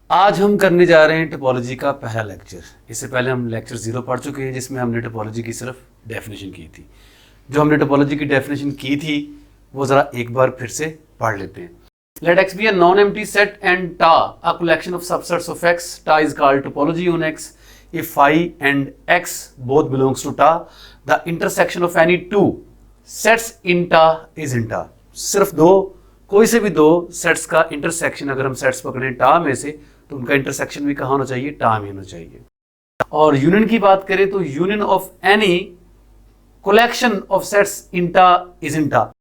आज हम करने जा रहे हैं टोपोलॉजी का पहला लेक्चर। इससे पहले हम लेक्चर 0 पढ़ चुके हैं जिसमें हमने टोपोलॉजी की सिर्फ डेफिनेशन की थी। जो हमने टोपोलॉजी की डेफिनेशन की थी वो ज़रा एक बार फिर से पढ़ लेते हैं। Let X be a non-empty set and ta a collection of subsets of X. Ta is called topology on X. If phi and X both belongs to ta, the intersection of any two sets in ta is in ta. सिर्फ दो, कोई से भी दो sets का intersection अगर हम sets पकड़ें टा में से तो उनका इंटरसेक्शन भी कहाँ होना चाहिए? टा में होना चाहिए। और यूनियन की बात करें तो union of any collection of sets in टा इज इन टा।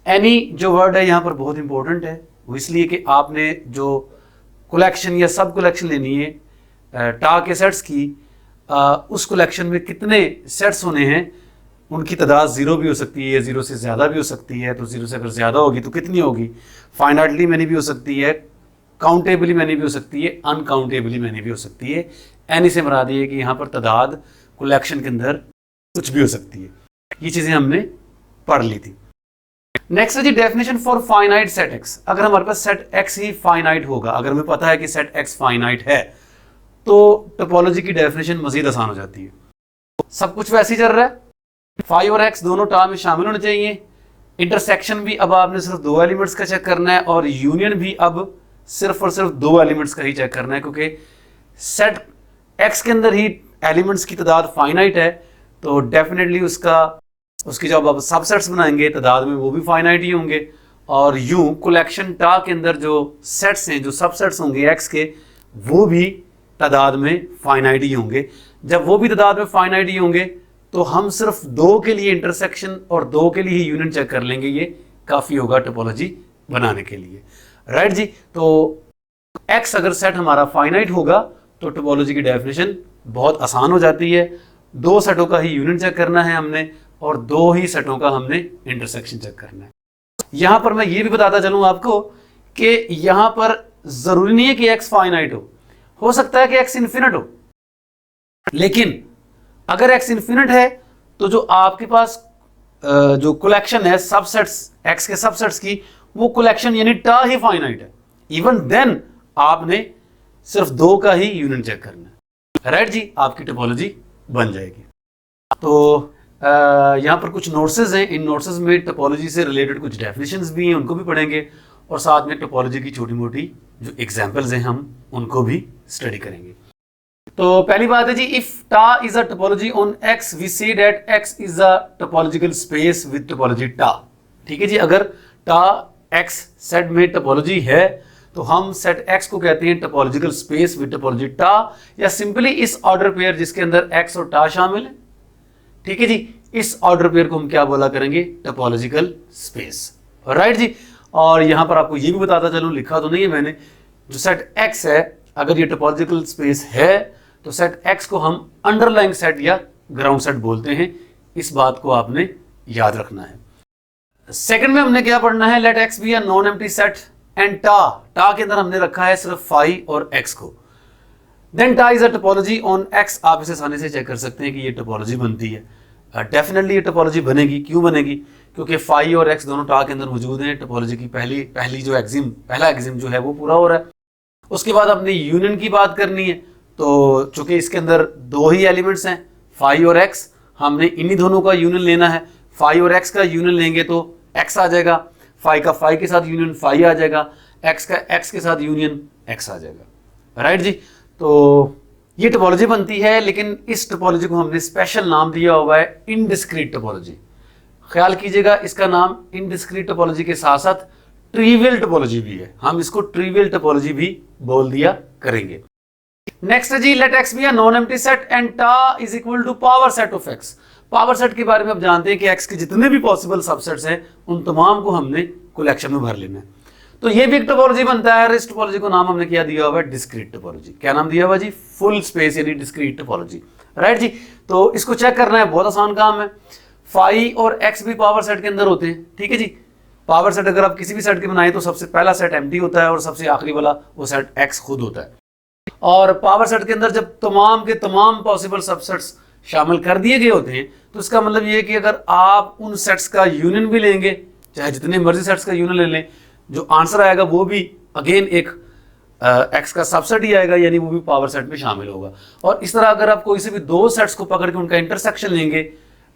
एनी जो वर्ड है यहाँ पर बहुत इंपॉर्टेंट है, वो इसलिए कि आपने जो कलेक्शन या सब कलेक्शन लेनी है टा के सेट्स की, उस कलेक्शन में कितने सेट्स होने हैं उनकी तादाद 0 भी हो सकती है, 0 से ज़्यादा भी हो सकती है। तो 0 से अगर ज़्यादा होगी तो कितनी होगी? फाइनाइटली मैनी भी हो सकती है, काउंटेबली मैनी भी हो सकती है, अनकाउंटेबली मैनी भी हो सकती है। एनी से मराद ये है कि यहाँ पर तादाद कलेक्शन के अंदर कुछ भी हो सकती है। ये चीज़ें हमने पढ़ ली थी। नेक्स्ट है जी definition for finite set X. अगर हमारे पास सेट एक्स ही फाइनाइट होगा, अगर हमें पता है कि सेट एक्स फाइनाइट है तो टोपोलॉजी की डेफिनेशन मजीद आसान हो जाती है। सब कुछ वैसे ही चल रहा है, फाई और एक्स दोनों टर्म में शामिल होने चाहिए। इंटरसेक्शन भी अब आपने सिर्फ 2 एलिमेंट्स का चेक करना है और यूनियन भी अब सिर्फ और सिर्फ 2 एलिमेंट्स का ही चेक करना है, क्योंकि सेट एक्स के अंदर ही एलिमेंट्स की तादाद फाइनाइट है तो डेफिनेटली उसकी जब आप सबसेट्स बनाएंगे तादाद में वो भी फाइनाइट ही होंगे। और यूं कलेक्शन टा के अंदर जो सेट्स हैं, जो सबसेट्स होंगे एक्स के, वो भी तादाद में फाइनाइट ही होंगे। जब वो भी तादाद में फाइनाइट ही होंगे तो हम सिर्फ 2 के लिए इंटरसेक्शन और 2 के लिए ही यूनियन चेक कर लेंगे, ये काफ़ी होगा टोपोलॉजी बनाने के लिए। राइट जी, तो एक्स अगर सेट हमारा फाइनाइट होगा तो टोपोलॉजी की डेफिनेशन बहुत आसान हो जाती है। 2 सेटों का ही यूनियन चेक करना है हमने और 2 ही सेटों का हमने इंटरसेक्शन चेक करना है। यहां पर मैं ये भी बताता चलूं आपको कि यहां पर जरूरी नहीं है कि एक्स फाइनाइट हो सकता है कि एक्स इन्फिनिट हो, लेकिन अगर एक्स इन्फिनिट है तो जो आपके पास जो कलेक्शन है सबसेट्स एक्स के सबसेट्स की, वो कलेक्शन यानी टा ही फाइनाइट है। इवन देन आपने सिर्फ 2 का ही यूनियन चेक करना है। राइट जी, आपकी टोपोलॉजी बन जाएगी। तो यहाँ पर कुछ नोट्सेज हैं, इन नोट्सेज में टोपोलॉजी से रिलेटेड कुछ डेफिनेशंस भी हैं, उनको भी पढ़ेंगे और साथ में टोपोलॉजी की छोटी मोटी जो एग्जांपल्स हैं हम उनको भी स्टडी करेंगे। तो पहली बात है जी, if tau is a topology on X we say that X is a topological space with topology tau. ठीक है जी, अगर टा एक्स सेट में टोपोलॉजी है तो हम सेट एक्स को कहते हैं टोपोलॉजिकल स्पेस विद टोपोलॉजी टा, या सिंपली इस ऑर्डर पेयर जिसके अंदर एक्स और टा शामिल है। ठीक है जी, इस ऑर्डर पेयर को हम क्या बोला करेंगे? Topological space. राइट जी, और यहां पर आपको ये भी बताता चलूं, लिखा तो नहीं है मैंने, जो सेट एक्स है अगर ये टोपोलॉजिकल स्पेस है तो सेट एक्स को हम अंडरलाइंग सेट या ग्राउंड सेट बोलते हैं। इस बात को आपने याद रखना है। सेकंड में हमने क्या पढ़ना है? Let X be a non empty set and tau के अंदर हमने रखा है सिर्फ फाई और एक्स को। देन टा is a topology on x. आप इसे आसानी से चेक कर सकते हैं कि ये टोपोलॉजी बनती है। डेफिनेटली ये टोपोलॉजी बनेगी। क्यों बनेगी? क्योंकि फाई और एक्स दोनों टा के अंदर मौजूद हैं। टोपोलॉजी की पहली जो पहला एक्सिम जो है वो पूरा हो रहा है। उसके बाद अपनी यूनियन की बात करनी है, तो चूंकि इसके अंदर 2 ही एलिमेंट्स हैं फाई और एक्स, हमने इन्हीं दोनों का यूनियन लेना है। फाई और एक्स का यूनियन लेंगे तो एक्स आ जाएगा, फाई का फाई के साथ यूनियन फाई आ जाएगा, एक्स का एक्स के साथ यूनियन एक्स आ जाएगा। राइट जी, तो ये टोपोलॉजी बनती है, लेकिन इस टोपोलॉजी को हमने स्पेशल नाम दिया हुआ है इनडिस्क्रीट टोपोलॉजी। ख्याल कीजिएगा, इसका नाम इनडिस्क्रीट टोपोलॉजी के साथ साथ ट्रिवियल टोपोलॉजी भी है। हम इसको ट्रिवियल टोपोलॉजी भी बोल दिया करेंगे। नेक्स्ट है जी, let X be a non empty set and tau is equal to power set of X. Power set के बारे में आप जानते हैं कि एक्स के जितने भी पॉसिबल सबसेट्स हैं उन तमाम को हमने कलेक्शन में भर लेना है। तो ये भी एक टोपोलॉजी बनता है। इस टोपोलॉजी को नाम हमने क्या दिया हुआ है? Discrete topology. क्या नाम दिया हुआ जी? फुल स्पेस यानी डिस्क्रीट टोपोलॉजी। राइट जी, तो इसको चेक करना है, बहुत आसान काम है। फाई और एक्स भी पावर सेट के अंदर होते हैं। ठीक है जी, पावर सेट अगर आप किसी भी सेट के बनाए तो सबसे पहला सेट एम्प्टी होता है और सबसे आखिरी वाला वो सेट एक्स खुद होता है। और पावर सेट के अंदर जब तमाम के तमाम पॉसिबल सबसेट्स शामिल कर दिए गए होते हैं तो इसका मतलब ये है कि अगर आप उन सेट्स का यूनियन भी लेंगे, चाहे जितने मर्जी सेट्स का यूनियन ले लें, जो आंसर आएगा वो भी अगेन एक एक्स का सबसेट ही आएगा, यानी वो भी पावर सेट में शामिल होगा। और इस तरह अगर आप कोई से भी दो सेट्स को पकड़ के उनका इंटरसेक्शन लेंगे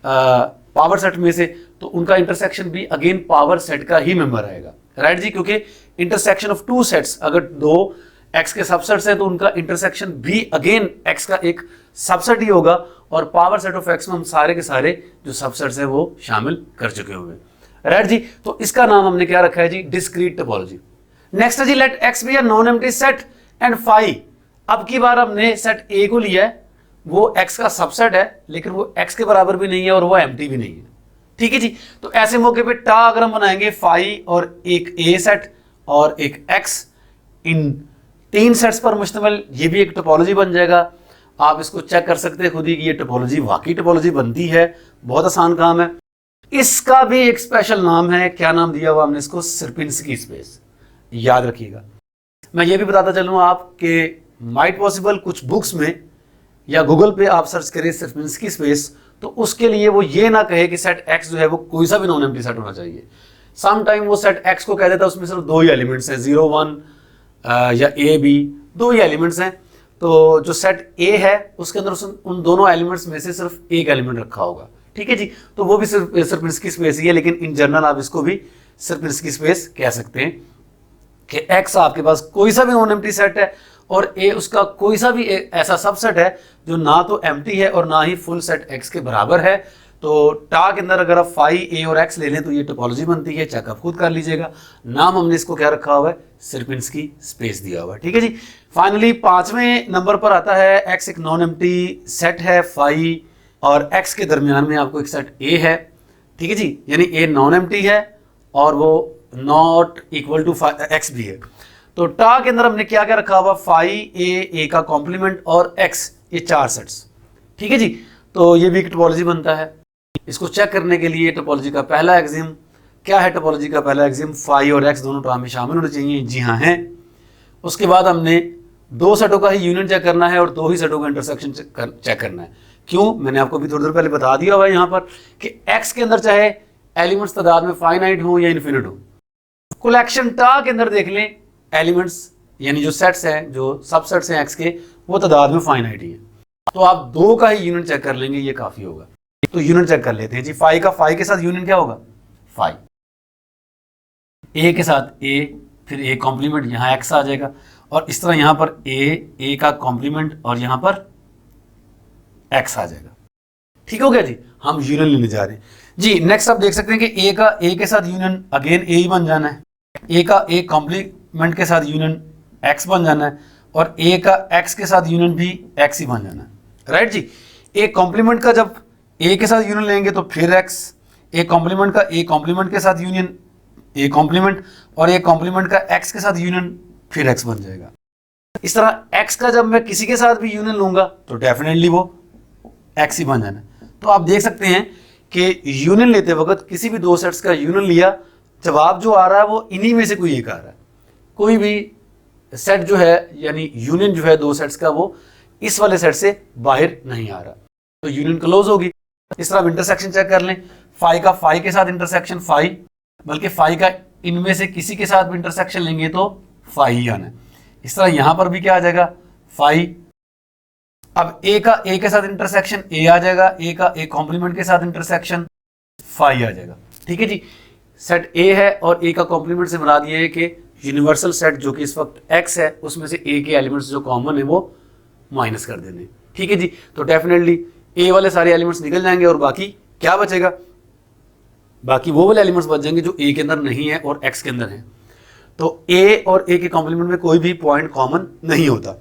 पावर सेट में से, तो उनका इंटरसेक्शन भी अगेन पावर सेट का ही मेंबर आएगा, राइट जी। क्योंकि इंटरसेक्शन ऑफ टू सेट्स, अगर दो एक्स के सबसेट्स हैं तो उनका इंटरसेक्शन भी अगेन एक्स का एक सबसेट ही होगा, और पावर सेट ऑफ एक्स में हम सारे के सारे जो सबसेट्स हैं वो शामिल कर चुके हुए, राइट जी। तो इसका नाम हमने क्या रखा है जी, डिस्क्रीट टोपोलॉजी। नेक्स्ट है जी, let X be a non empty set and phi. अब की बार हमने सेट ए को लिया है, वो एक्स का सबसेट है लेकिन वो एक्स के बराबर भी नहीं है और वो एम्प्टी भी नहीं है, ठीक है जी। तो ऐसे मौके पे टा अगर हम बनाएंगे फाई और एक ए सेट और एक एक्स, इन तीन सेट्स पर मुश्तमिल, ये भी एक टोपोलॉजी बन जाएगा। आप इसको चेक कर सकते हैं खुद ही कि ये टोपोलॉजी वाकई टोपोलॉजी बनती है, बहुत आसान काम है। इसका भी एक स्पेशल नाम है, क्या नाम दिया हुआ हमने इसको, सिरपिंस्की स्पेस, याद रखिएगा। मैं ये भी बताता चलूँ आपके माइट पॉसिबल कुछ बुक्स में या गूगल पे आप सर्च करें सिरपिंस्की स्पेस, तो उसके लिए वो ये ना कहे कि सेट एक्स जो है वो कोई सा भी नॉन एम्प्टी सेट होना चाहिए। सम टाइम वो सेट एक्स को कह देता है उसमें सिर्फ दो ही एलिमेंट्स हैं, 0 1 या ए बी, दो ही एलिमेंट्स हैं। तो जो सेट ए है उसके अंदर उन दोनों एलिमेंट्स में से सिर्फ एक एलिमेंट रखा होगा, ठीक है जी। तो वो भी सिर्फ सिरपिंस्की स्पेस ही है, लेकिन इन जनरल आप इसको भी सिरपिंस्की स्पेस कह सकते हैं कि एक्स आपके पास कोई सा भी नॉन एम्प्टी सेट है और ए उसका कोई सा भी ऐसा सबसेट है जो ना तो एम्प्टी है और ना ही फुल सेट एक्स के बराबर है। तो टा के अंदर अगर आप फाई ए और एक्स ले लें तो ये टोपोलॉजी बनती है, चेक आप खुद कर लीजिएगा। नाम हमने इसको क्या रखा हुआ है, सिरपिंस्की स्पेस दिया हुआ है, ठीक है जी। फाइनली 5वें नंबर पर आता है एक्स एक नॉन एम्प्टी सेट है, फाई और एक्स के दरमियान में आपको एक सेट ए है, ठीक है जी, यानी ए नॉन एम्प्टी है और वो नॉट इक्वल टू एक्स भी है। तो टा के अंदर हमने क्या क्या रखा हुआ, फाई ए का कॉम्प्लीमेंट और एक्स, ये चार सेट्स, ठीक है जी। तो ये भी एक टोपोलॉजी बनता है। इसको चेक करने के लिए टोपोलॉजी का पहला एक्सिम क्या है, टोपोलॉजी का पहला एक्सिम फाई और एक्स दोनों टर्म में शामिल होने चाहिए, जी हाँ हैं। उसके बाद हमने दो सेटों का ही यूनियन चेक करना है और दो ही सेटों का इंटरसेक्शन चेक करना है। क्यों, मैंने आपको भी थोड़ी देर पहले बता दिया हुआ है यहाँ पर कि एक्स के अंदर चाहे एलिमेंट्स तादाद में फाइनाइट हो या इन्फिनिट हो, कलेक्शन टा के अंदर देख लें एलिमेंट्स यानी जो सेट्स हैं, जो सबसेट्स हैं एक्स के, वो तादाद में फाइनाइट ही है। तो आप दो का ही यूनियन चेक कर लेंगे, ये काफी होगा। तो यूनियन चेक कर लेते हैं जी। फाई के साथ यूनियन क्या होगा, फाई, ए के साथ ए, फिर ए कॉम्प्लीमेंट, यहाँ एक्स आ जाएगा और इस तरह यहाँ पर ए का कॉम्प्लीमेंट और यहाँ पर एक्स आ जाएगा, ठीक हो गया जी। हम यूनियन लेने जा रहे हैं जी। नेक्स्ट आप देख सकते हैं कि ए के साथ यूनियन अगेन ए ही बन जाना है, ए का ए कॉम्प्लीमेंट के साथ यूनियन एक्स बन जाना है और ए का एक्स के साथ यूनियन भी एक्स ही बन जाना है, राइट जी। ए कॉम्प्लीमेंट का जब ए के साथ यूनियन लेंगे तो फिर एक्स, ए कॉम्प्लीमेंट का ए कॉम्प्लीमेंट के साथ यूनियन ए कॉम्प्लीमेंट और ए कॉम्प्लीमेंट का एक्स के साथ यूनियन फिर एक्स बन जाएगा। इस तरह एक्स का जब मैं किसी के साथ भी यूनियन लूंगा तो डेफिनेटली वो एक्स ही बन जाना है। तो आप देख सकते हैं कि यूनियन लेते वक्त किसी भी दो सेट्स का यूनियन लिया, जवाब जो आ रहा है वो इन्हीं में से कोई एक आ रहा है। कोई भी सेट जो है यानी यूनियन जो है दो सेट्स का वो इस वाले सेट से बाहर नहीं आ रहा, तो यूनियन क्लोज होगी। इस तरह आप इंटरसेक्शन चेक कर लें, फाई के साथ इंटरसेक्शन फाई, बल्कि फाई का इनमें से किसी के साथ भी इंटरसेक्शन लेंगे तो फाई ही आना है। इस तरह यहां पर भी क्या आ जाएगा, फाई। अब ए का ए के साथ इंटरसेक्शन ए आ जाएगा, ए का ए कॉम्प्लीमेंट के साथ इंटरसेक्शन फाई आ जाएगा, ठीक है जी। सेट ए है और ए का कॉम्प्लीमेंट से मुराद ये है कि यूनिवर्सल सेट जो कि इस वक्त एक्स है उसमें से ए के एलिमेंट्स जो कॉमन है वो माइनस कर देने, ठीक है जी। तो डेफिनेटली ए वाले सारे एलिमेंट्स निकल जाएंगे और बाकी क्या बचेगा, बाकी वो वाले एलिमेंट्स बच जाएंगे जो ए के अंदर नहीं है और एक्स के अंदर है। तो ए और ए के कॉम्प्लीमेंट में कोई भी पॉइंट कॉमन नहीं होता।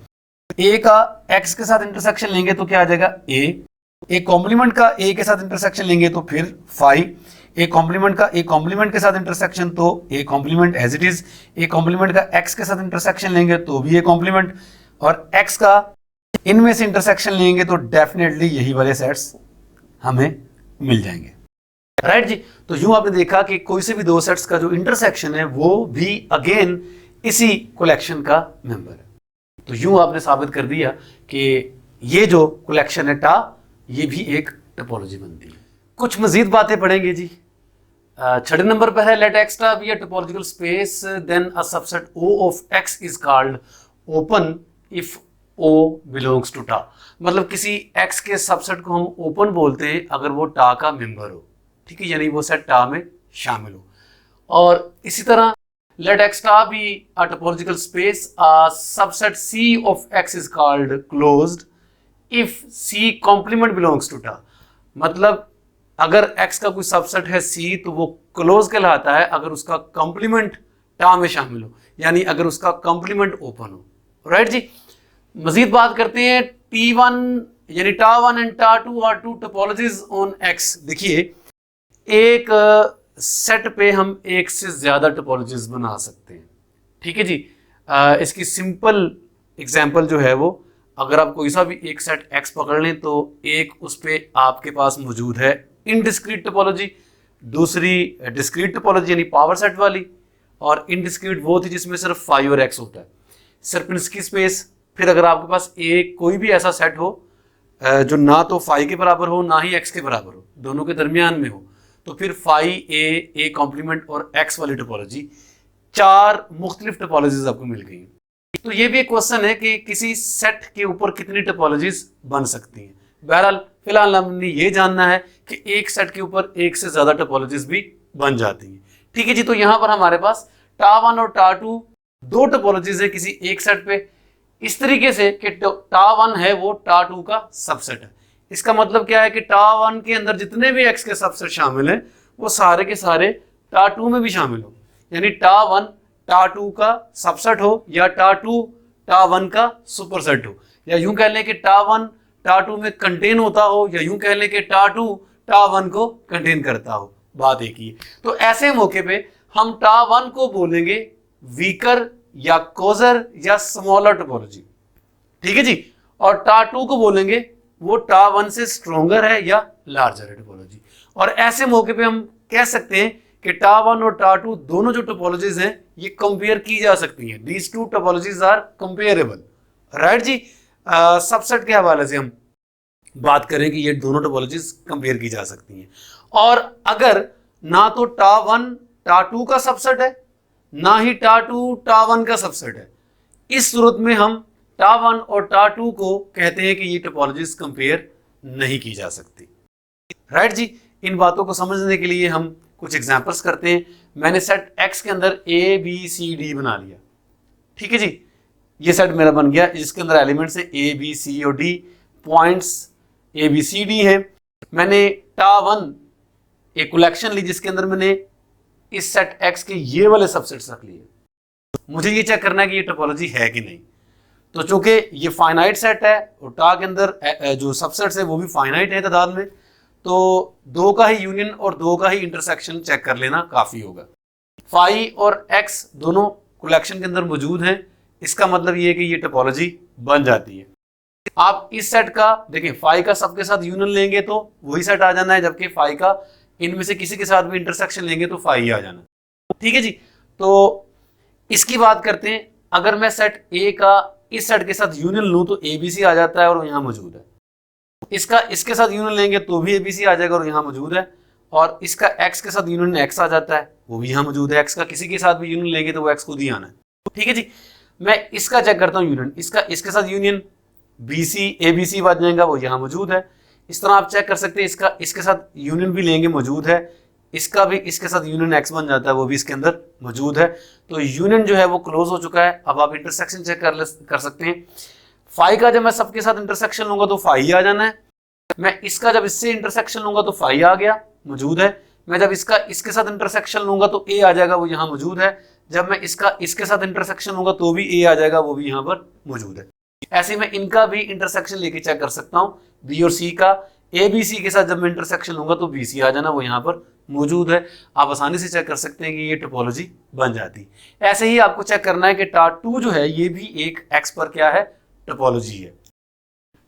ए का एक्स के साथ इंटरसेक्शन लेंगे तो क्या आ जाएगा, ए कॉम्प्लीमेंट का ए के साथ इंटरसेक्शन लेंगे तो फिर फाई, ए कॉम्प्लीमेंट का ए कॉम्प्लीमेंट के साथ इंटरसेक्शन तो A complement as it is, A complement का एक्स के साथ इंटरसेक्शन लेंगे तो भी ए कॉम्प्लीमेंट, और एक्स का इनमें से इंटरसेक्शन लेंगे तो डेफिनेटली यही वाले सेट्स हमें मिल जाएंगे, राइट जी। तो यूं आपने देखा कि कोई से भी दो सेट्स का जो इंटरसेक्शन है वो भी अगेन इसी कलेक्शन का मेंबर है। तो यूं आपने साबित कर दिया कि ये जो कलेक्शन है टा, ये भी एक टोपोलॉजी बनती है। कुछ मजीद बातें पढ़ेंगे जी। छठे नंबर पर है let X be a topological space then a subset O of X is called open if O belongs to tau, मतलब किसी एक्स के सबसेट को हम ओपन बोलते हैं अगर वो टा का मेंबर हो, ठीक है, यानी वो सेट टा में शामिल हो। और इसी तरह let x star be a topological space, a subset C of x is called closed if C complement belongs to टा, मतलब अगर x का कोई सबसेट है C तो वो क्लोज कहलाता है अगर उसका कॉम्प्लीमेंट टा में शामिल हो, यानी अगर उसका कॉम्प्लीमेंट ओपन हो। राइट जी, मजीद बात करते हैं T1 यानी tau one and tau two are two topologies on x। देखिए एक सेट पे हम एक से ज्यादा टोपोलॉजीज बना सकते हैं, ठीक है जी। इसकी सिंपल एग्जांपल जो है वो, अगर आप कोई सा भी एक सेट x पकड़ लें तो एक उस पे आपके पास मौजूद है इनडिस्क्रीट टोपोलॉजी, दूसरी डिस्क्रीट टोपोलॉजी यानी पावर सेट वाली, और इनडिस्क्रीट वो थी जिसमें सिर्फ फाई और x होता है, सर्पिंस्की स्पेस। फिर अगर आपके पास एक कोई भी ऐसा सेट हो जो ना तो फाई के बराबर हो ना ही x के बराबर हो, दोनों के दरमियान में हो, तो फिर फाई ए कॉम्प्लीमेंट और एक्स वाली टोपोलॉजी, चार मुख्तलिफ टोपोलॉजीज आपको मिल गई। तो ये भी एक क्वेश्चन है कि किसी सेट के ऊपर कितनी टोपोलॉजीज बन सकती हैं। बहरहाल फिलहाल हमने ये जानना है कि एक सेट के ऊपर एक से ज्यादा टोपोलॉजीज भी बन जाती हैं, ठीक है जी। तो यहाँ पर हमारे पास टा1 और टा2 दो टोपोलॉजीज है किसी एक सेट पे, इस तरीके से कि टा1 है वो टा2 का सबसेट है। इसका मतलब क्या है कि टा1 के अंदर जितने भी x के सबसेट शामिल हैं वो सारे के सारे टा2 में भी शामिल हो, यानी टा1 टा2 का सबसेट हो या टा2 टा1 का सुपरसेट हो, या यूं कह लें कि टा1 टा2 में कंटेन होता हो, या यूं कह लें कि टा2 टा1 को कंटेन करता हो, बात एक ही है। तो ऐसे मौके पे हम टा1 को बोलेंगे वीकर या कोजर या स्मॉलर टोपोलॉजी, ठीक है जी, और टा2 को बोलेंगे वो टा1 से स्ट्रॉन्गर है या लार्जर है टोपोलॉजी। और ऐसे मौके पे हम कह सकते हैं कि टा1 और टा2 दोनों जो टोपोलॉजीज हैं ये कंपेयर की जा सकती हैं, these two topologies are comparable. Right जी, सबसेट के हवाले से हम बात करें कि ये दोनों टोपोलॉजीज कंपेयर की जा सकती हैं। और अगर ना तो टा1 टा2 का सबसेट है ना ही टा2 टा1 का सबसेट है, इस सूरत में हम टा1 और टा2 को कहते हैं कि ये टोपोलॉजीज कंपेयर नहीं की जा सकती। राइट जी, इन बातों को समझने के लिए हम कुछ एग्जांपल्स करते हैं। मैंने सेट x के अंदर a b c d बना लिया, ठीक है जी, ये सेट मेरा बन गया जिसके अंदर एलिमेंट्स है a b c और d, points a b c d हैं। मैंने टा1 एक कलेक्शन ली जिसके अंदर मैंने इस सेट x के ये वाले सबसेट्स रख लिए। मुझे ये चेक करना है कि ये टोपोलॉजी है कि नहीं। तो चूंकि ये फाइनाइट सेट है और टा के अंदर जो सबसेट्स है वो भी फाइनाइट है तादाद में, तो दो का ही यूनियन और दो का ही इंटरसेक्शन चेक कर लेना काफ़ी होगा। फाई और एक्स दोनों कलेक्शन के अंदर मौजूद हैं, इसका मतलब ये है कि ये टोपोलॉजी बन जाती है। आप इस सेट का देखिए, फाई का सबके साथ यूनियन लेंगे तो वही सेट आ जाना है, जबकि फाई का इनमें से किसी के साथ भी इंटरसेक्शन लेंगे तो फाई आ जाना, ठीक है जी। तो इसकी बात करते हैं, अगर मैं सेट ए का इस सेट के साथ यूनियन लूं तो ए बी सी आ जाता है और यहाँ मौजूद है। इसका इसके साथ यूनियन लेंगे तो भी ए बी सी आ जाएगा और यहाँ मौजूद है, और इसका एक्स के साथ यूनियन एक्स आ जाता है, वो भी यहाँ मौजूद है। एक्स का किसी के साथ भी यूनियन लेंगे तो वो एक्स खुद ही आना है, ठीक है जी। मैं इसका चेक करता हूँ यूनियन, इसका इसके साथ union B C A B C बन जाएगा, वो यहाँ मौजूद है। इस तरह आप चेक कर सकते हैं, इसका इसके साथ यूनियन भी लेंगे मौजूद है, इसका भी इसके साथ यूनियन एक्स बन जाता है, वो भी इसके अंदर मौजूद है। तो यूनियन जो है वो क्लोज हो चुका है। अब आप इंटरसेक्शन चेक कर सकते हैं। फाई का जब मैं सबके साथ इंटरसेक्शन लूंगा तो फाई आ जाना है, मैं इसका जब इससे इंटरसेक्शन लूंगा तो फाई आ गया, मौजूद है। मैं जब इसका इसके साथ इंटरसेक्शन लूंगा तो ए आ जाएगा, वो यहाँ मौजूद है। जब मैं इसका इसके साथ इंटरसेक्शन लूंगा तो भी ए आ जाएगा, वो भी यहाँ पर मौजूद है। ऐसे में इनका भी इंटरसेक्शन लेके चेक कर सकता हूँ। बी और सी का ए बी सी के साथ जब मैं इंटरसेक्शन लूंगा तो बी सी आ जाना, वो यहाँ पर मौजूद है। आप आसानी से चेक कर सकते हैं कि ये टोपोलॉजी बन जाती। ऐसे ही आपको चेक करना है कि टा2 जो है ये भी एक एक्स पर क्या है, टोपोलॉजी है।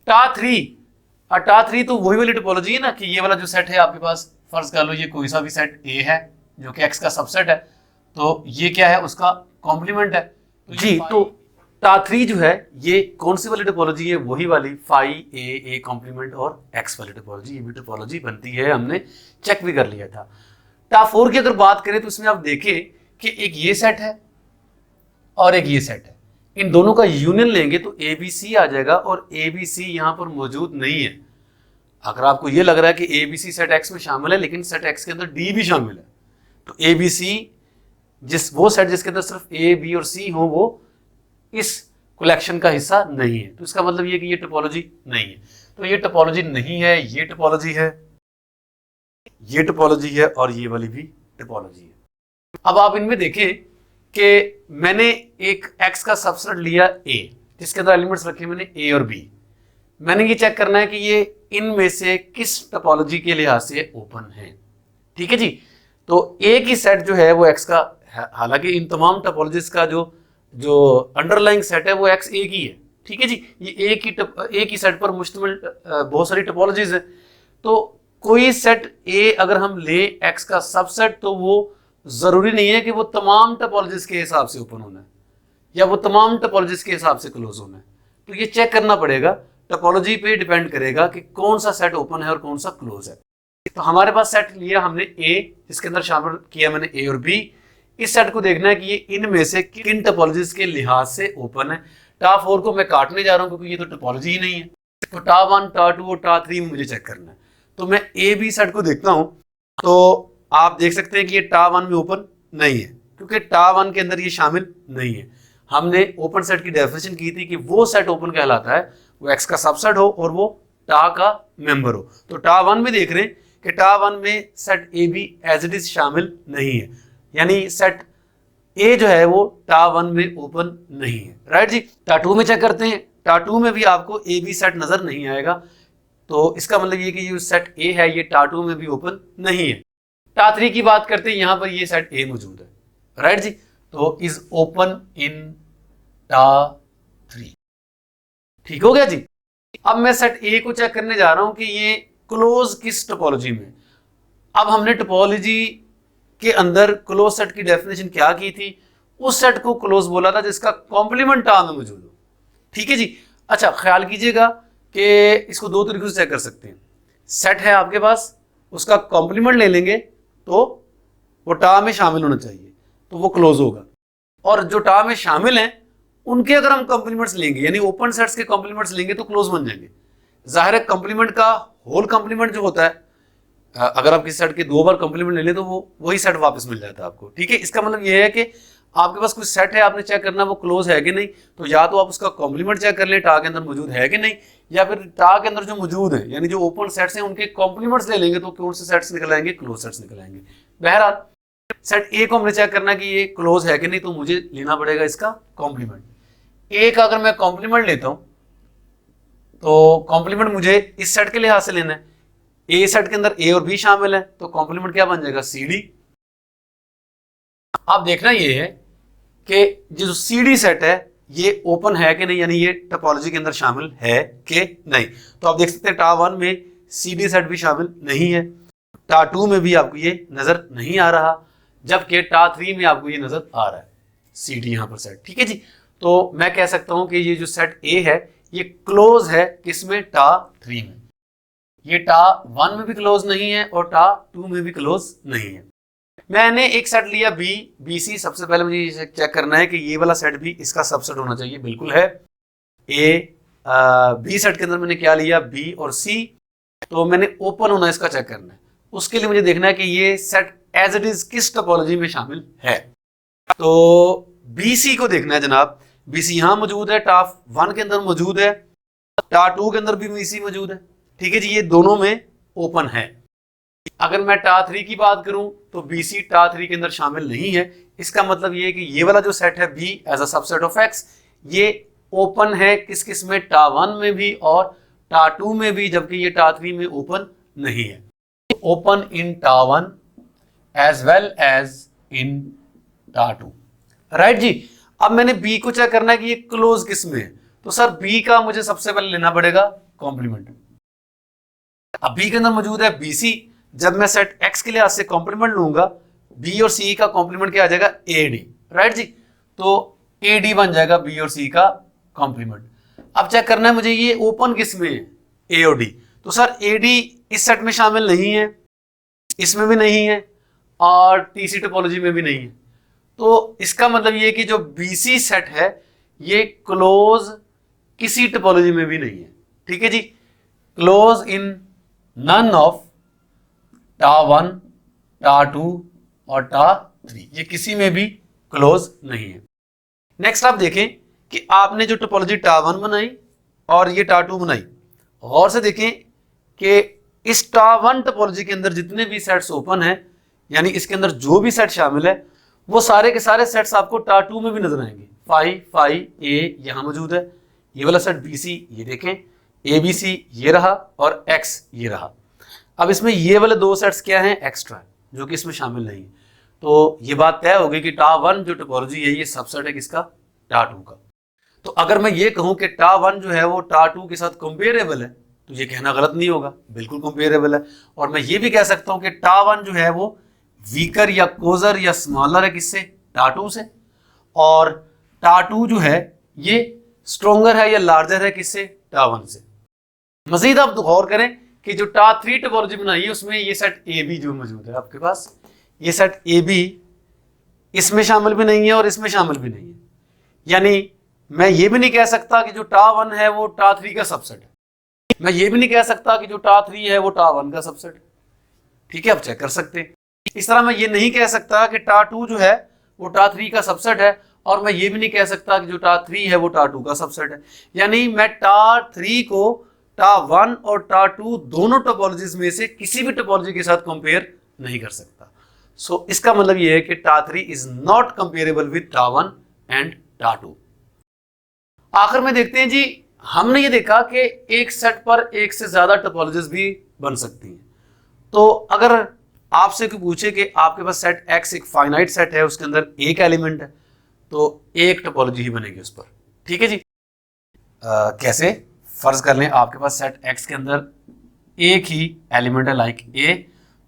टा3 तो वही वाली टोपोलॉजी है ना कि ये वाला जो सेट है आपके पास, फर्ज कर लो ये कोई सा भी सेट ए है जो कि एक्स का सबसेट है, तो ये क्या है, उसका कॉम्प्लीमेंट है जी। तो टा3 जो है ये कौन सी वाली टोपोलॉजी है, वही वाली फाई ए कॉम्प्लीमेंट और एक्स वाली टोपोलॉजी, ये भी टोपोलॉजी बनती है, हमने चेक भी कर लिया था। टा4 की अगर बात करें तो इसमें आप देखें कि एक ये सेट है और एक ये सेट है। इन दोनों का यूनियन लेंगे तो ABC आ जाएगा, और ABC यहाँ पर मौजूद नहीं है। अगर आपको ये लग रहा है कि ABC सेट X में शामिल है लेकिन सेट X के अंदर D भी शामिल है, तो ABC वो सेट जिसके अंदर सिर्फ A, B और C हो वो इस कलेक्शन का हिस्सा नहीं है। तो इसका मतलब ये कि ये टोपोलॉजी नहीं है। तो ये टोपोलॉजी नहीं है, ये टोपोलॉजी है, ये टोपोलॉजी है, और ये वाली भी टोपोलॉजी है। अब आप इनमें देखें कि मैंने एक X का सबसेट लिया A, जिसके अंदर एलिमेंट्स रखे मैंने A और B। मैंने ये चेक करना है कि ये इनमें से किस टोपोलॉजी के लिहाज से ओपन है। ठीक है जी। तो A की सेट जो है वो X का, हालांकि इन तमाम टोपोलॉजीज का जो अंडरलाइंग सेट है वो X A की है। ठीक है जी। ये A की सेट पर मुश्तमिल बहुत सारी टोपोलॉजीज है। तो कोई सेट A अगर हम ले X का सबसेट, तो वो जरूरी नहीं है कि वो तमाम टोपोलॉजीज के हिसाब से ओपन होना है या वो तमाम टोपोलॉजीज के हिसाब से क्लोज होना है। तो ये चेक करना पड़ेगा, टोपोलॉजी पे डिपेंड करेगा कि कौन सा सेट ओपन है और कौन सा क्लोज है। तो हमारे पास सेट लिया हमने A, जिसके अंदर शामिल किया मैंने A और B। इस सेट को देखना है कि ये इनमें से किन टोपोलॉजीज के लिहाज से ओपन है। टा 4 को मैं काटने जा रहा हूं क्योंकि ये तो टोपोलॉजी ही नहीं है। तो टा 1, टा 2 और टा 3 में मुझे चेक करना है। तो मैं A B सेट को देखता हूं, तो आप देख सकते हैं कि ये टा 1 में ओपन नहीं है क्योंकि टा 1 के अंदर ये शामिल नहीं है। हमने ओपन सेट की डेफिनेशन की थी कि वो सेट ओपन कहलाता है वो X का सबसेट हो और वो टा का मेंबर हो। तो टा 1 में देख रहे हैं कि टा 1 में set A B as it is शामिल नहीं है, यानी सेट A जो है वो टा 1 में ओपन नहीं है। राइट जी। टा 2 में चेक करते हैं। टा 2 में भी आपको A B सेट नजर नहीं आएगा, तो इसका मतलब ये कि ये सेट A है ये टा 2 में भी ओपन नहीं है। टा 3 की बात करते हैं, यहां पर ये सेट A मौजूद है। राइट जी। तो इज ओपन इन टा 3। ठीक हो गया जी। अब मैं सेट A को चेक करने जा रहा हूं कि ये क्लोज किस टोपोलॉजी में। अब हमने टोपोलॉजी के अंदर क्लोज सेट की डेफिनेशन क्या की थी, उस सेट को क्लोज बोला था जिसका कॉम्प्लीमेंट टा में मौजूद हो। ठीक है जी। अच्छा, ख्याल कीजिएगा कि इसको दो तरीकों से चेक कर सकते हैं। सेट है आपके पास, उसका कॉम्प्लीमेंट ले लेंगे तो वो टा में शामिल होना चाहिए, तो वो क्लोज होगा। और जो टा में शामिल हैं उनके अगर हम कॉम्प्लीमेंट्स लेंगे, यानी ओपन सेट्स के कॉम्प्लीमेंट्स लेंगे, तो क्लोज बन जाएंगे। जाहिर है कॉम्प्लीमेंट का होल कॉम्प्लीमेंट जो होता है, अगर आप किसी सेट के 2 बार कॉम्प्लीमेंट ले लें तो वो वही सेट वापस मिल जाता है आपको। ठीक है। इसका मतलब ये है कि आपके पास कुछ सेट है, आपने चेक करना वो क्लोज है कि नहीं, तो या तो आप उसका कॉम्प्लीमेंट चेक कर लें टा के अंदर मौजूद है कि नहीं, या फिर टा के अंदर जो मौजूद है यानी जो ओपन सेट्स हैं उनके कॉम्प्लीमेंट्स ले लेंगे, तो कौन से सेट्स निकल आएंगे, क्लोज सेट्स निकल आएंगे। बहरहाल सेट A को हमने चेक करना कि ये क्लोज है कि नहीं, तो मुझे लेना पड़ेगा इसका कॉम्प्लीमेंट। A का अगर मैं कॉम्प्लीमेंट लेता हूं तो कॉम्प्लीमेंट मुझे इस सेट के लिहाज से लेना है। A सेट के अंदर A और B शामिल है, तो कॉम्प्लीमेंट क्या बन जाएगा, CD। अब देखना ये है कि जो CD सेट है ये ओपन है कि नहीं, यानी ये टोपोलॉजी के अंदर शामिल है कि नहीं। तो आप देख सकते हैं टा 1 में CD सेट भी शामिल नहीं है, टा 2 में भी आपको ये नजर नहीं आ रहा, जबकि टा 3 में आपको ये नजर आ रहा है CD यहां पर सेट। ठीक है जी। तो मैं कह सकता हूं कि ये जो सेट A है ये क्लोज है किसमें, टा 3 में। ये टा 1 में भी क्लोज नहीं है और टा 2 में भी क्लोज नहीं है। मैंने एक सेट लिया BC। सबसे पहले मुझे ये चेक करना है कि ये वाला सेट भी इसका सबसेट होना चाहिए, बिल्कुल है। B सेट के अंदर मैंने क्या लिया, B और C, तो मैंने ओपन होना इसका चेक करना है। उसके लिए मुझे देखना है कि ये सेट एज इट इज किस टोपोलॉजी में शामिल है। तो BC को देखना है जनाब। BC यहां मौजूद है, टा 1 के अंदर मौजूद है, टा 2 के अंदर भी BC मौजूद है। ठीक है जी। ये दोनों में ओपन है। अगर मैं टा 3 की बात करूं तो BC टा 3 के अंदर शामिल नहीं है। इसका मतलब ये है कि ये वाला जो सेट है B as a subset of X, ये ओपन है किस किस में, टा 1 में भी और टा 2 में भी, जबकि ये टा 3 में ओपन नहीं है। ओपन इन टा 1 एज वेल एज इन टा 2। राइट जी। अब मैंने B को चेक करना है कि ये क्लोज किस में है, तो सर B का मुझे सबसे पहले लेना पड़ेगा कॉम्प्लीमेंट। अब B के अंदर मौजूद है BC। जब मैं सेट X के लिहाज से कॉम्प्लीमेंट लूंगा, B और C का कॉम्प्लीमेंट क्या आ जाएगा, AD। राइट जी। तो AD बन जाएगा B और C का कॉम्प्लीमेंट। अब चेक करना है मुझे ये ओपन किस में है, A और D। तो सर AD इस सेट में शामिल नहीं है, इसमें भी नहीं है और TC टोपोलॉजी में भी नहीं है। तो इसका मतलब ये कि जो BC सेट है ये क्लोज किसी टोपोलॉजी में भी नहीं है, ठीक है जी। क्लोज इन नन ऑफ टा1, टा2 और टा3, ये किसी में भी क्लोज नहीं है। नेक्स्ट आप देखें कि आपने जो टोपोलॉजी टा1 बनाई और ये टा2 बनाई, गौर से देखें कि इस टा1 टोपोलॉजी के अंदर जितने भी सेट्स ओपन हैं, यानी इसके अंदर जो भी सेट शामिल है, वो सारे के सारे सेट्स आपको टा2 में भी नजर आएंगे। फाई ए यहाँ मौजूद है, ये वाला सेट BC ये देखें, ABC ये रहा और X ये रहा। अब इसमें ये वाले दो सेट्स क्या हैं, एक्स्ट्रा, जो कि इसमें शामिल नहीं है। तो ये बात तय हो गई कि टा1 जो टोपोलॉजी है ये सबसेट है किसका, टा2 का। तो अगर मैं ये कहूं कि टा1 जो है वो टा2 के साथ कंपेरेबल है, तो ये कहना गलत नहीं होगा, बिल्कुल कंपेरेबल है। और मैं ये भी कह सकता हूं कि टा1 जो है वो वीकर या कोजर या स्मॉलर है किससे, टा2 से, और टा2 जो है ये स्ट्रोंगर है या लार्जर है किससे, टा1 से। मजीद आप गौर करें कि जो टा3 टोपोलॉजी बनाई है उसमें ये सेट AB जो मौजूद है आपके पास, ये सेट AB इसमें शामिल भी नहीं है और इसमें शामिल भी नहीं है। यानी मैं ये भी नहीं कह सकता कि जो टा1 है वो टा3 का सबसेट है, मैं ये भी नहीं कह सकता कि जो टा3 है वो टा1 का सबसेट है, ठीक है, आप चेक कर सकते हैं। इस तरह मैं ये नहीं कह सकता कि टा2 जो है वो टा3 का सबसेट है, और मैं ये भी नहीं कह सकता कि जो टा3 है वो टा2 का सबसेट है। यानी मैं टा3 को टा1 और टा2 दोनों टोपोलॉजीज में से किसी भी टोपोलॉजी के साथ कंपेयर नहीं कर सकता। सो इसका मतलब ये है कि tau three is not comparable with tau one and tau two. आखिर में देखते हैं जी, हमने ये देखा कि एक सेट पर एक से ज्यादा टोपोलॉजीज भी बन सकती हैं। तो अगर आपसे कोई पूछे कि आपके पास सेट X एक फाइनाइट सेट है, उसके अंदर एक एलिमेंट है, तो एक टोपोलॉजी ही बनेगी उस पर, ठीक है जी। कैसे, फर्ज कर लें आपके पास सेट X के अंदर एक ही एलिमेंट है लाइक A,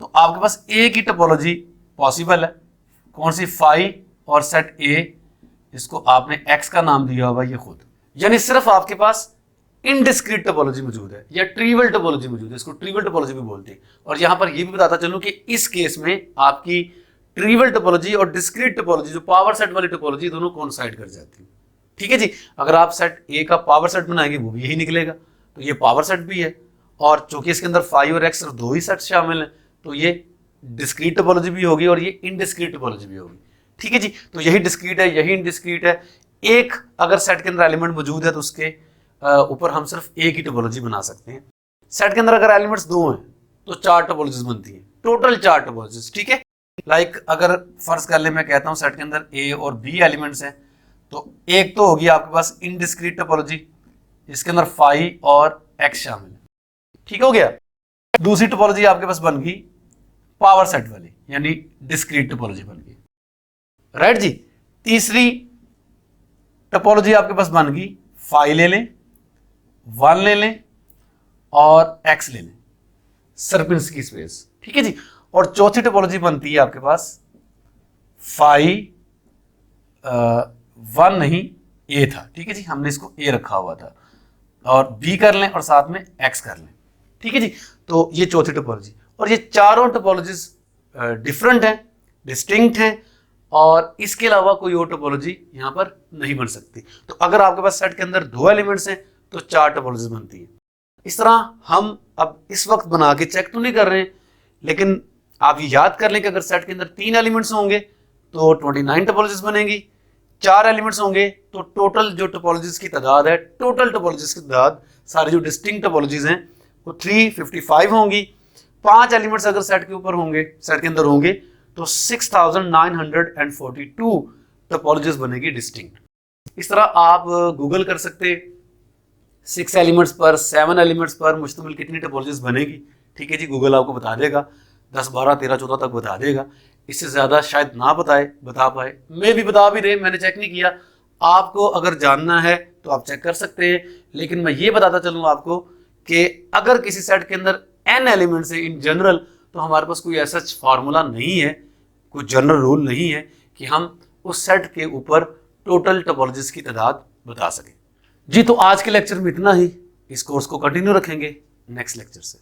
तो आपके पास एक ही टोपोलॉजी पॉसिबल है, कौन सी, फाई और सेट A, इसको आपने X का नाम दिया हुआ ये खुद। यानी सिर्फ आपके पास इनडिस्क्रीट टोपोलॉजी मौजूद है या ट्रिवियल टोपोलॉजी मौजूद है, इसको ट्रिवियल टोपोलॉजी भी बोलते हैं। और यहां पर ये भी बताता चलूं कि इस केस में आपकी ट्रिवियल टोपोलॉजी और डिस्क्रीट टोपोलॉजी, जो पावर सेट वाली टोपोलॉजी, दोनों कोइंसाइड कर जाती है, ठीक है जी। अगर आप सेट A का पावर सेट बनाएंगे वो भी यही निकलेगा, तो ये पावर सेट भी है, और चूंकि इसके अंदर फाई और X दो ही सेट शामिल हैं, तो ये डिस्क्रीट टोपोलॉजी भी होगी और ये इनडिस्क्रीट टोपोलॉजी भी होगी, ठीक है जी। तो यही डिस्क्रीट है, यही इनडिस्क्रीट है। एक अगर सेट के अंदर एलिमेंट मौजूद है तो उसके ऊपर हम सिर्फ एक ही टोपोलॉजी बना सकते हैं। सेट के अंदर अगर एलिमेंट्स दो हैं तो चार टोपोलॉजीज बनती हैं, टोटल चार टोपोलॉजीज, ठीक है। लाइक अगर फर्ज कर ले मैं कहता हूं सेट के अंदर A और B एलिमेंट्स हैं, तो एक तो होगी आपके पास इनडिस्क्रीट टोपोलॉजी जिसके अंदर फाई और X शामिल है, ठीक हो गया। दूसरी टोपोलॉजी आपके पास बन गई पावर सेट वाली, यानी डिस्क्रीट टोपोलॉजी बन गई, राइट जी। तीसरी टोपोलॉजी आपके पास बन गई, फाई ले लें, 1 ले लें और X ले लें, सर्पिंस्की स्पेस, ठीक है जी। और चौथी टोपोलॉजी बनती है आपके पास फाई 1 नहीं A था, ठीक है जी, हमने इसको A रखा हुआ था, और B कर लें और साथ में X कर लें, ठीक है जी। तो ये चौथी टोपोलॉजी, और ये चारों टोपोलॉजीज डिफरेंट हैं, डिस्टिंक्ट हैं, और इसके अलावा कोई और टोपोलॉजी यहाँ पर नहीं बन सकती। तो अगर आपके पास सेट के अंदर दो एलिमेंट्स हैं तो चार टोपोलॉजीज बनती हैं। इस तरह हम अब इस वक्त बना के चेक तो नहीं कर रहे हैं, लेकिन आप ये याद कर लें कि अगर सेट के अंदर 3 एलिमेंट्स होंगे तो 29 टोपोलॉजीज बनेगी, 4 एलिमेंट्स होंगे तो टोटल जो टोपोलॉजीज की तादाद है, टोटल टोपोलॉजीज की तादाद सारी जो डिस्टिंक्ट टोपोलॉजीज हैं वो 355 होंगी। 5 एलिमेंट्स अगर सेट के ऊपर होंगे, सेट के अंदर होंगे, तो 6942 टोपोलॉजीज बनेगी डिस्टिंक्ट। इस तरह आप गूगल कर सकते 6 एलिमेंट्स पर, 7 एलिमेंट्स पर मुश्तमिल कितनी टोपोलॉजीज बनेगी, ठीक है जी। गूगल आपको बता देगा, 10, 12, 13, 14 तक बता देगा। इससे ज़्यादा शायद ना बता पाए, मैं भी बता भी दे, मैंने चेक नहीं किया। आपको अगर जानना है तो आप चेक कर सकते हैं, लेकिन मैं ये बताता चलूँ आपको कि अगर किसी सेट के अंदर n एलिमेंट्स है इन जनरल, तो हमारे पास कोई ऐसा फार्मूला नहीं है, कोई जनरल रूल नहीं है कि हम उस सेट के ऊपर टोटल टोपोलॉजीज की तादाद बता सकें जी। तो आज के लेक्चर में इतना ही, इस कोर्स को कंटिन्यू रखेंगे नेक्स्ट लेक्चर से।